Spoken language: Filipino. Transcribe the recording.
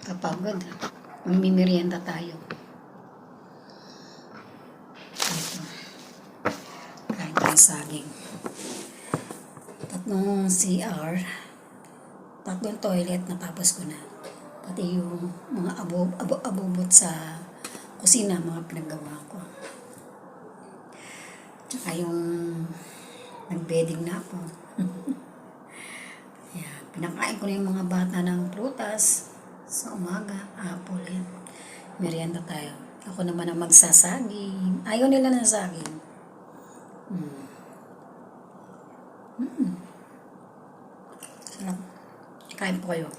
Kapagod. Mamimerienda tayo. Ito. Kain tayong saging. Tatlong CR. Tatlong toilet, natapos ko na. Pati yung mga abobot sa kusina, mga pinagawa ko. Tsaka yung nag-bedding na ako. Yeah, pinakain ko na yung mga bata ng prutas sa umaga, apple. Yan. Merienda tayo. Ako naman ang magsasaging. Ayaw nila ng saging. Sarap. Kain po kayo.